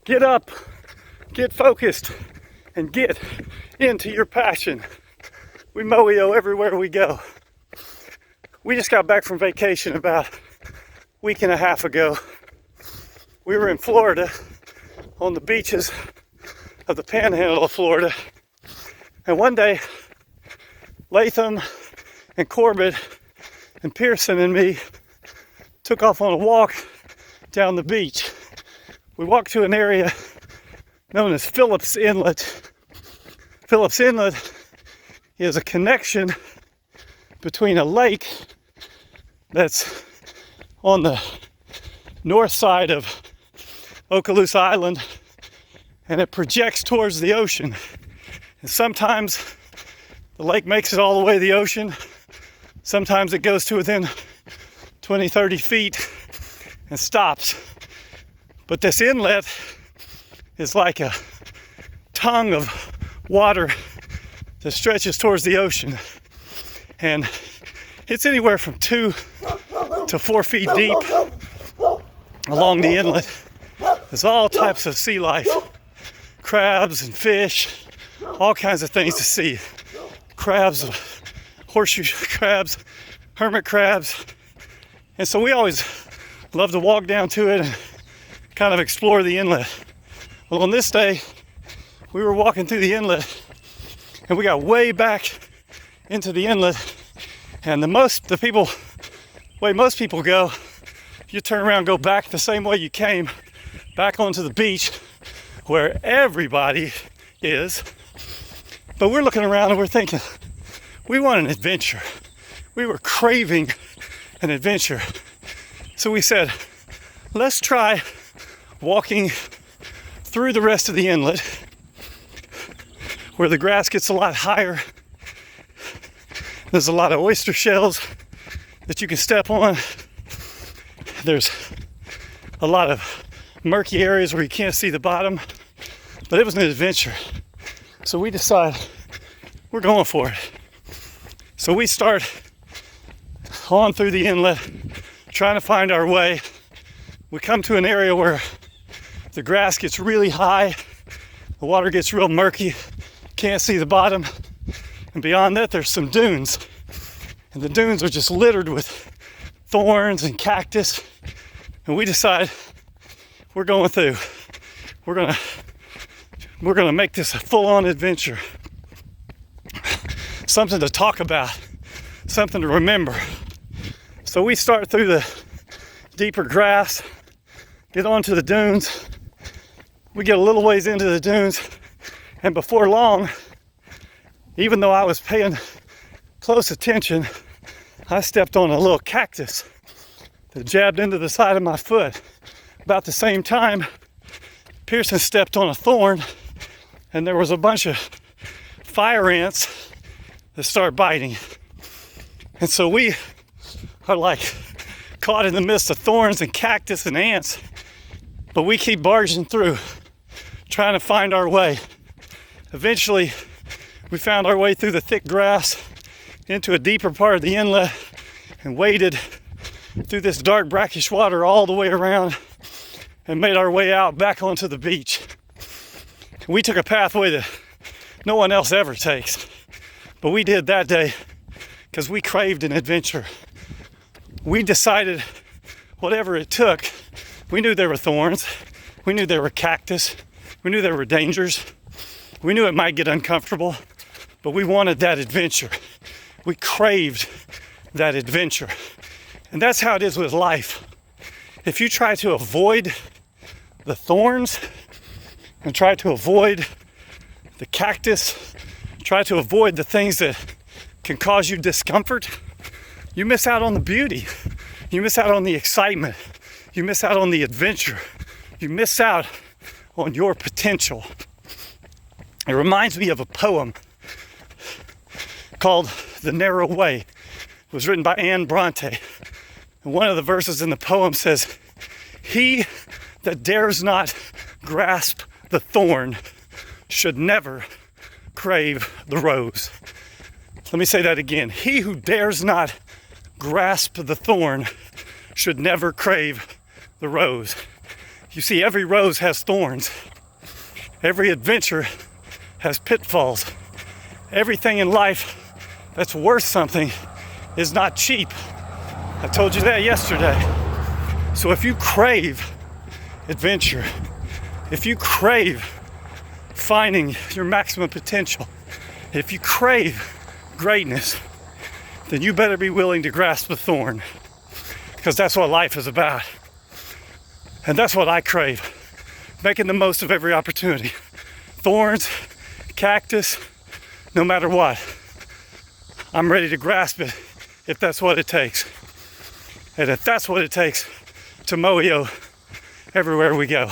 Get up, get focused, and get into your passion. We mow everywhere we go. We just got back from vacation about a week and a half ago. We were in Florida on the beaches of the panhandle of Florida. And one day, Latham and Corbett and Pearson and me took off on a walk down the beach. We walked to an area known as Phillips Inlet. Phillips Inlet is a connection between a lake that's on the north side of Okaloosa Island, and it projects towards the ocean. And sometimes the lake makes it all the way to the ocean. Sometimes it goes to within 20, 30 feet and stops. But this inlet is like a tongue of water that stretches towards the ocean. And it's anywhere from 2 to 4 feet deep along the inlet. There's all types of sea life, crabs and fish, all kinds of things to see. Crabs, horseshoe crabs, hermit crabs. And so we always love to walk down to it and kind of explore the inlet. Well, on this day, we were walking through the inlet and we got way back into the inlet. And the way most people go, you turn around and go back the same way you came, back onto the beach where everybody is. But we're looking around and we're thinking, we want an adventure. We were craving an adventure. So we said, let's try walking through the rest of the inlet where the grass gets a lot higher. There's a lot of oyster shells that you can step on. There's a lot of murky areas where you can't see the bottom, but it was an adventure. So we decide we're going for it. So we start on through the inlet, trying to find our way. We come to an area where the grass gets really high, the water gets real murky, can't see the bottom, and beyond that there's some dunes. And the dunes are just littered with thorns and cactus. And we decide we're going through. We're gonna make this a full-on adventure. Something to talk about, something to remember. So we start through the deeper grass, get onto the dunes. We get a little ways into the dunes, and before long, even though I was paying close attention, I stepped on a little cactus that jabbed into the side of my foot. About the same time, Pearson stepped on a thorn, and there was a bunch of fire ants that start biting. And so we are like caught in the midst of thorns and cactus and ants, but we keep barging through, trying to find our way. Eventually, we found our way through the thick grass into a deeper part of the inlet and waded through this dark brackish water all the way around and made our way out back onto the beach. We took a pathway that no one else ever takes, but we did that day because we craved an adventure. We decided whatever it took. We knew there were thorns, we knew there were cactus, we knew there were dangers, we knew it might get uncomfortable, but we wanted that adventure. We craved that adventure. And that's how it is with life. If you try to avoid the thorns and try to avoid the cactus, try to avoid the things that can cause you discomfort, you miss out on the beauty. You miss out on the excitement. You miss out on the adventure. You miss out on your potential. It reminds me of a poem called The Narrow Way. It was written by Bronte. And one of the verses in the poem says, "He that dares not grasp the thorn should never crave the rose." Let me say that again. He who dares not grasp the thorn should never crave the rose. You see, every rose has thorns. Every adventure has pitfalls. Everything in life that's worth something is not cheap. I told you that yesterday. So if you crave adventure, if you crave finding your maximum potential, if you crave greatness, then you better be willing to grasp the thorn, because that's what life is about. And that's what I crave, making the most of every opportunity. Thorns, cactus, no matter what, I'm ready to grasp it if that's what it takes. And if that's what it takes to mow everywhere we go.